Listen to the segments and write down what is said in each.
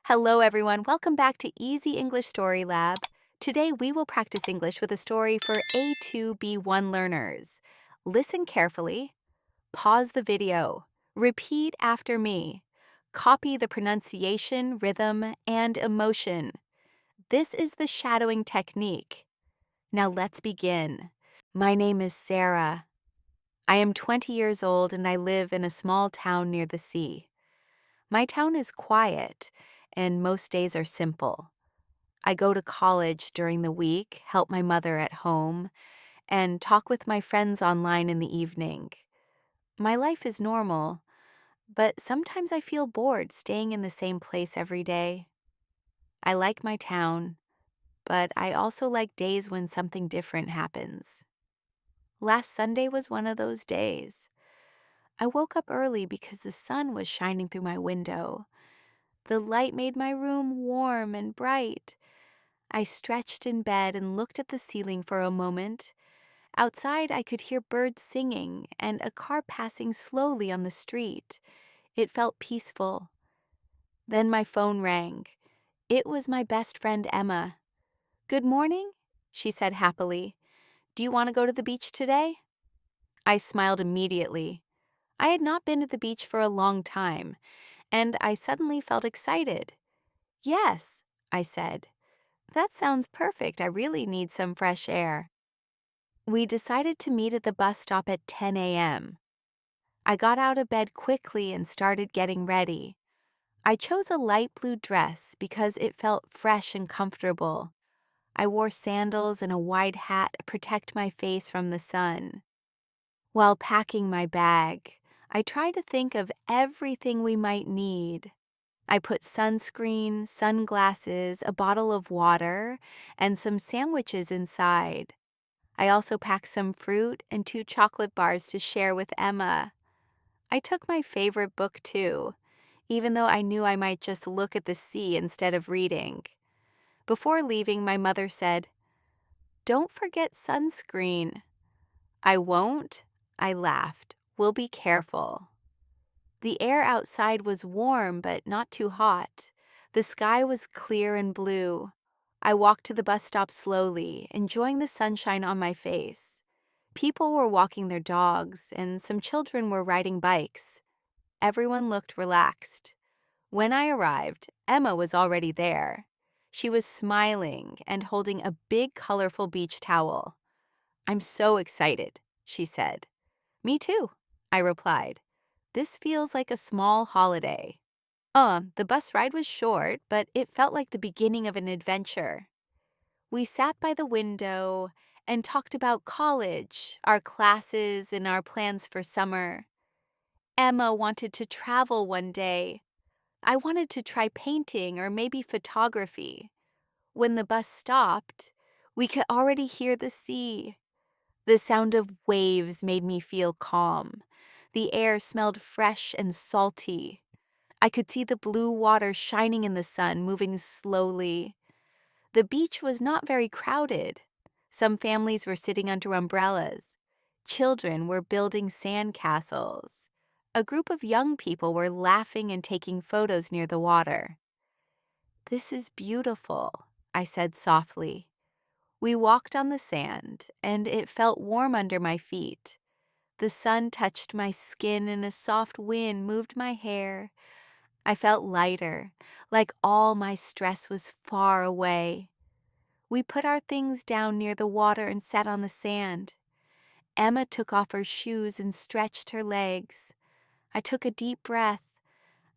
Hello, everyone. Welcome back to Easy English Story Lab. Today, we will practice English with a story for A2 B1 learners. Listen carefully, pause the video, repeat after me, copy the pronunciation, rhythm, and emotion. This is the shadowing technique. Now, let's begin. My name is Sara. I am 20 years old and I live in a small town near the sea. My town is quiet, and most days are simple. I go to college during the week, help my mother at home, and talk with my friends online in the evening. My life is normal, but sometimes I feel bored staying in the same place every day. I like my town, but I also like days when something different happens. Last Sunday was one of those days. I woke up early because the sun was shining through my window. The light made my room warm and bright. I stretched in bed and looked at the ceiling for a moment. Outside, I could hear birds singing and a car passing slowly on the street. It felt peaceful. Then my phone rang. It was my best friend Emma. "Good morning," she said happily. "Do you want to go to the beach today?" I smiled immediately. I had not been to the beach for a long time, and I suddenly felt excited. "Yes," I said. "That sounds perfect. I really need some fresh air." We decided to meet at the bus stop at 10 a.m. I got out of bed quickly and started getting ready. I chose a light blue dress because it felt fresh and comfortable. I wore sandals and a wide hat to protect my face from the sun. While packing my bag, I tried to think of everything we might need. I put sunscreen, sunglasses, a bottle of water, and some sandwiches inside. I also packed some fruit and 2 chocolate bars to share with Emma. I took my favorite book too, even though I knew I might just look at the sea instead of reading. Before leaving, my mother said, "Don't forget sunscreen." "I won't," I laughed. "We'll be careful." The air outside was warm but not too hot. The sky was clear and blue. I walked to the bus stop slowly, enjoying the sunshine on my face. People were walking their dogs, and some children were riding bikes. Everyone looked relaxed. When I arrived, Emma was already there. She was smiling and holding a big, colorful beach towel. "I'm so excited," she said. "Me too," I replied. "This feels like a small holiday." The bus ride was short, but it felt like the beginning of an adventure. We sat by the window and talked about college, our classes, and our plans for summer. Emma wanted to travel one day. I wanted to try painting or maybe photography. When the bus stopped, we could already hear the sea. The sound of waves made me feel calm. The air smelled fresh and salty. I could see the blue water shining in the sun, moving slowly. The beach was not very crowded. Some families were sitting under umbrellas. Children were building sand castles. A group of young people were laughing and taking photos near the water. "This is beautiful," I said softly. We walked on the sand, and it felt warm under my feet. The sun touched my skin and a soft wind moved my hair. I felt lighter, like all my stress was far away. We put our things down near the water and sat on the sand. Emma took off her shoes and stretched her legs. I took a deep breath.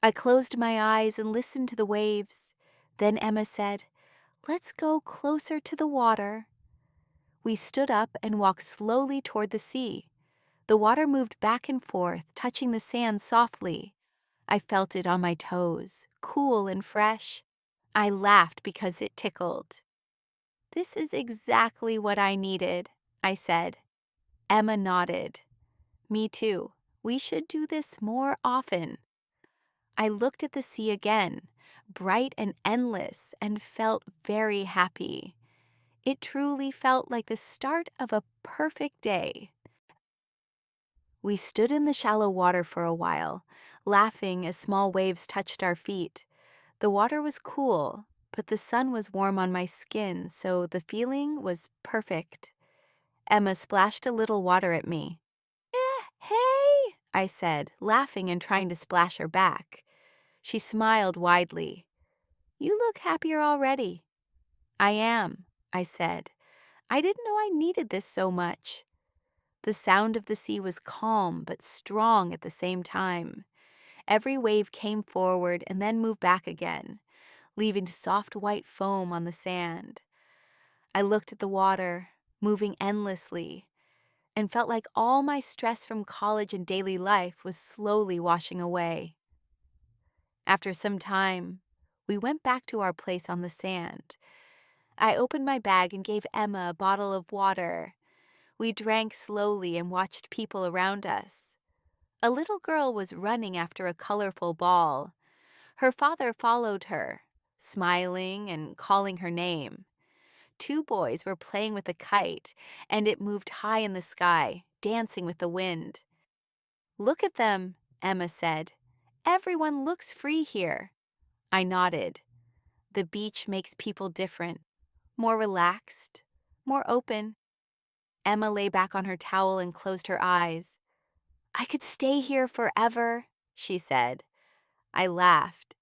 I closed my eyes and listened to the waves. Then Emma said, "Let's go closer to the water." We stood up and walked slowly toward the sea. The water moved back and forth, touching the sand softly. I felt it on my toes, cool and fresh. I laughed because it tickled. "This is exactly what I needed," I said. Emma nodded. "Me too. We should do this more often." I looked at the sea again, bright and endless, and felt very happy. It truly felt like the start of a perfect day. We stood in the shallow water for a while, laughing as small waves touched our feet. The water was cool, but the sun was warm on my skin, so the feeling was perfect. Emma splashed a little water at me. Hey, I said, laughing and trying to splash her back. She smiled widely. You look happier already. I am, I said. I didn't know I needed this so much. The sound of the sea was calm but strong at the same time. Every wave came forward and then moved back again, leaving soft white foam on the sand. I looked at the water, moving endlessly, and felt like all my stress from college and daily life was slowly washing away. After some time, we went back to our place on the sand. I opened my bag and gave Emma a bottle of water. We drank slowly and watched people around us. A little girl was running after a colorful ball. Her father followed her, smiling and calling her name. Two boys were playing with a kite, and it moved high in the sky, dancing with the wind. Look at them, Emma said. Everyone looks free here. I nodded. The beach makes people different, more relaxed, more open. Emma lay back on her towel and closed her eyes. I could stay here forever, she said. I laughed.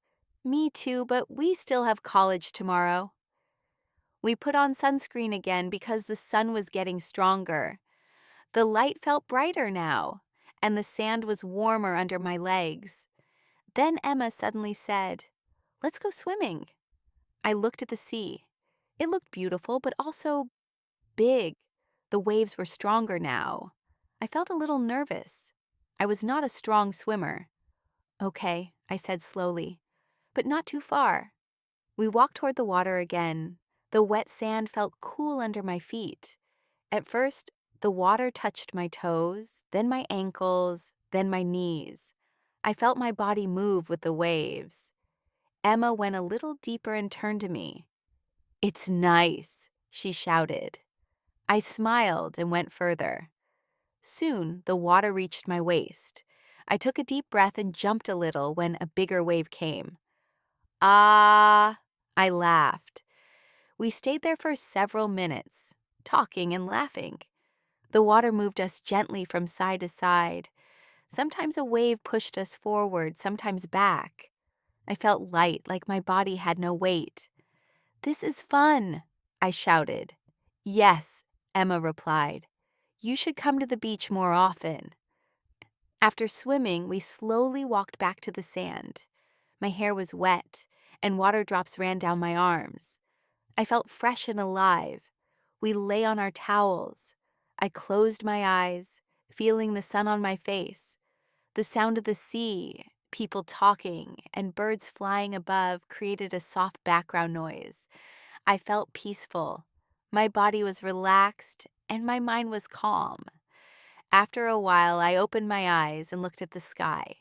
Me too, but we still have college tomorrow. We put on sunscreen again because the sun was getting stronger. The light felt brighter now, and the sand was warmer under my legs. Then Emma suddenly said, Let's go swimming. I looked at the sea. It looked beautiful, but also big. The waves were stronger now. I felt a little nervous. I was not a strong swimmer. Okay, I said slowly, but not too far. We walked toward the water again. The wet sand felt cool under my feet. At first, the water touched my toes, then my ankles, then my knees. I felt my body move with the waves. Emma went a little deeper and turned to me. It's nice, she shouted. I smiled and went further. Soon, the water reached my waist. I took a deep breath and jumped a little when a bigger wave came. Ah, I laughed. We stayed there for several minutes, talking and laughing. The water moved us gently from side to side. Sometimes a wave pushed us forward, sometimes back. I felt light, like my body had no weight. This is fun, I shouted. Yes, Emma replied. You should come to the beach more often. After swimming, we slowly walked back to the sand. My hair was wet, and water drops ran down my arms. I felt fresh and alive. We lay on our towels. I closed my eyes, feeling the sun on my face. The sound of the sea, people talking, and birds flying above created a soft background noise. I felt peaceful. My body was relaxed, and my mind was calm. After a while, I opened my eyes and looked at the sky.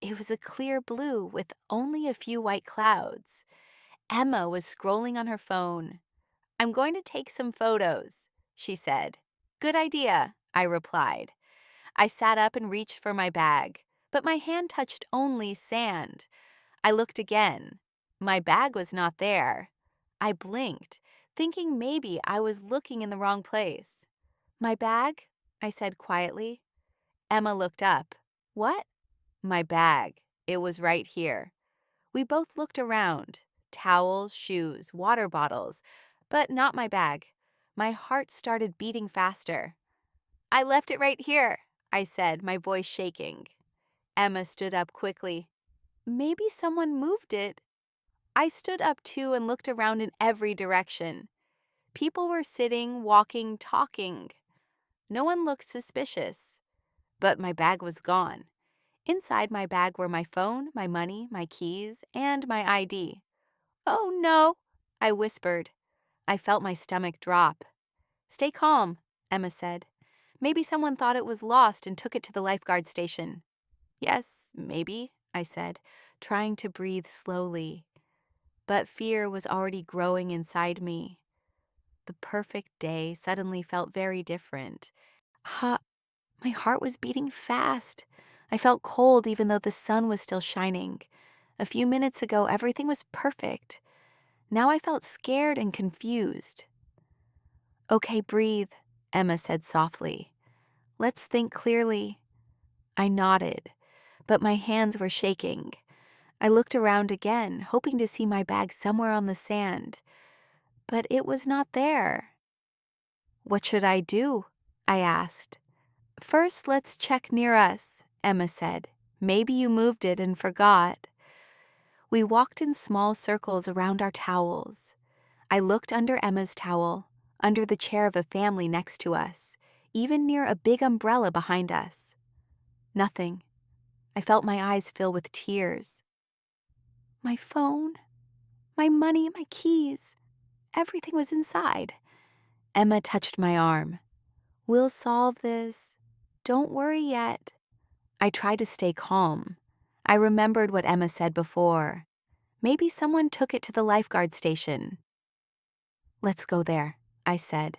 It was a clear blue with only a few white clouds. Emma was scrolling on her phone. I'm going to take some photos, she said. Good idea, I replied. I sat up and reached for my bag, but my hand touched only sand. I looked again. My bag was not there. I blinked, thinking maybe I was looking in the wrong place. My bag? I said quietly. Emma looked up. What? My bag. It was right here. We both looked around. Towels, shoes, water bottles, but not my bag. My heart started beating faster. I left it right here, I said, my voice shaking. Emma stood up quickly. Maybe someone moved it. I stood up too and looked around in every direction. People were sitting, walking, talking. No one looked suspicious. But my bag was gone. Inside my bag were my phone, my money, my keys, and my ID. Oh no, I whispered. I felt my stomach drop. Stay calm, Emma said. Maybe someone thought it was lost and took it to the lifeguard station. Yes, maybe, I said, trying to breathe slowly. But fear was already growing inside me. The perfect day suddenly felt very different. My heart was beating fast. I felt cold even though the sun was still shining. A few minutes ago, everything was perfect. Now I felt scared and confused. Okay, breathe, Emma said softly. Let's think clearly. I nodded, but my hands were shaking. I looked around again, hoping to see my bag somewhere on the sand, but it was not there. What should I do? I asked. First, let's check near us, Emma said. Maybe you moved it and forgot. We walked in small circles around our towels. I looked under Emma's towel, under the chair of a family next to us, even near a big umbrella behind us. Nothing. I felt my eyes fill with tears. My phone, my money, my keys, everything was inside. Emma touched my arm. We'll solve this. Don't worry yet. I tried to stay calm. I remembered what Emma said before. Maybe someone took it to the lifeguard station. Let's go there, I said.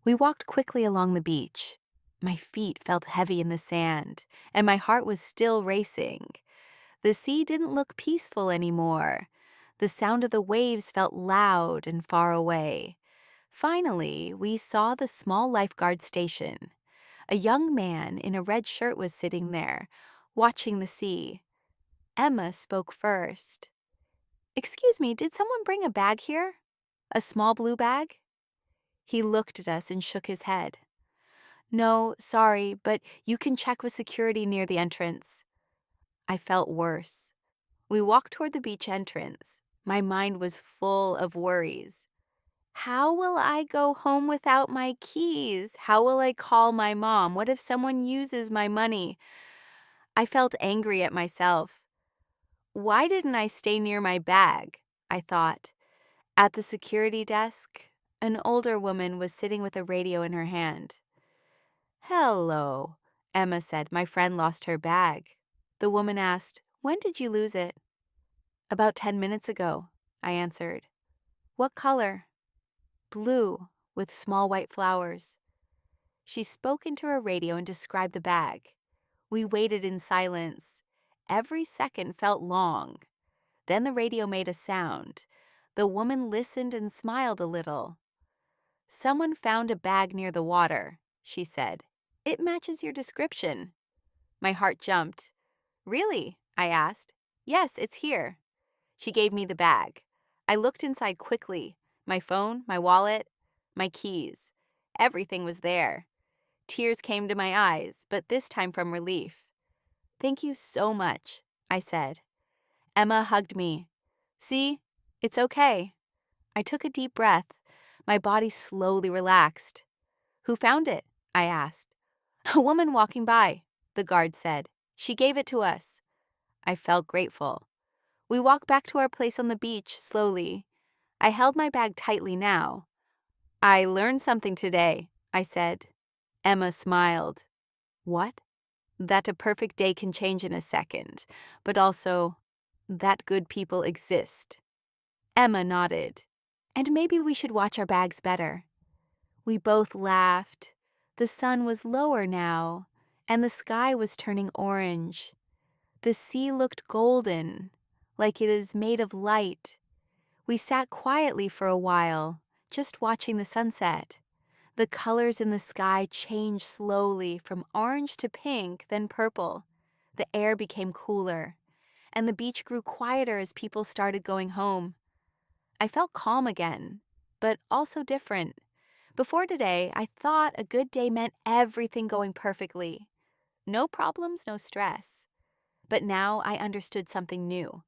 We walked quickly along the beach. My feet felt heavy in the sand, and my heart was still racing. The sea didn't look peaceful anymore. The sound of the waves felt loud and far away. Finally, we saw the small lifeguard station. A young man in a red shirt was sitting there, watching the sea. Emma spoke first. Excuse me, did someone bring a bag here? A small blue bag? He looked at us and shook his head. No, sorry, but you can check with security near the entrance. I felt worse. We walked toward the beach entrance. My mind was full of worries. How will I go home without my keys? How will I call my mom? What if someone uses my money? I felt angry at myself. Why didn't I stay near my bag? I thought. At the security desk, an older woman was sitting with a radio in her hand. Hello, Emma said. My friend lost her bag. The woman asked, When did you lose it? About 10 minutes ago, I answered. What color? Blue, with small white flowers. She spoke into her radio and described the bag. We waited in silence. Every second felt long. Then the radio made a sound. The woman listened and smiled a little. Someone found a bag near the water, she said. It matches your description. My heart jumped. Really? I asked. Yes, it's here. She gave me the bag. I looked inside quickly. My phone, my wallet, my keys. Everything was there. Tears came to my eyes, but this time from relief. Thank you so much, I said. Emma hugged me. See, it's okay. I took a deep breath. My body slowly relaxed. Who found it? I asked. A woman walking by, the guard said. She gave it to us. I felt grateful. We walked back to our place on the beach slowly. I held my bag tightly now. I learned something today, I said. Emma smiled. What? That a perfect day can change in a second, but also that good people exist. Emma nodded. And maybe we should watch our bags better. We both laughed. The sun was lower now, and the sky was turning orange. The sea looked golden, like it is made of light. We sat quietly for a while, just watching the sunset. The colors in the sky changed slowly from orange to pink, then purple. The air became cooler, and the beach grew quieter as people started going home. I felt calm again, but also different. Before today, I thought a good day meant everything going perfectly. No problems, no stress. But now I understood something new.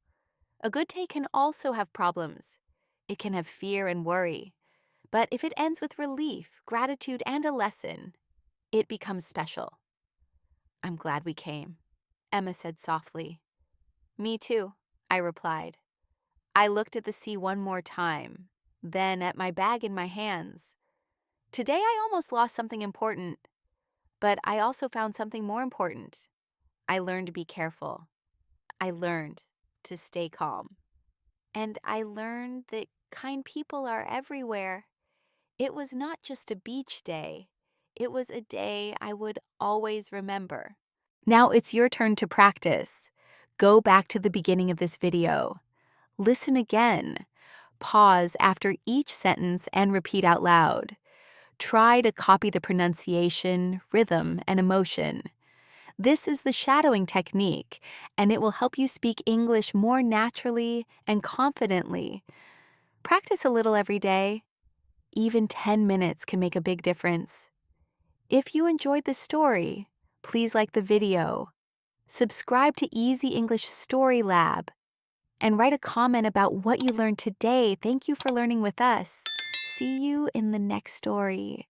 A good day can also have problems. It can have fear and worry. But if it ends with relief, gratitude, and a lesson, it becomes special. I'm glad we came, Emma said softly. Me too, I replied. I looked at the sea one more time, then at my bag in my hands. Today I almost lost something important, but I also found something more important. I learned to be careful. I learned to stay calm. And I learned that kind people are everywhere. It was not just a beach day. It was a day I would always remember. Now it's your turn to practice. Go back to the beginning of this video. Listen again. Pause after each sentence and repeat out loud. Try to copy the pronunciation, rhythm, and emotion. This is the shadowing technique, and it will help you speak English more naturally and confidently. Practice a little every day. Even 10 minutes can make a big difference. If you enjoyed the story, please like the video, subscribe to Easy English Story Lab, and write a comment about what you learned today. Thank you for learning with us. See you in the next story.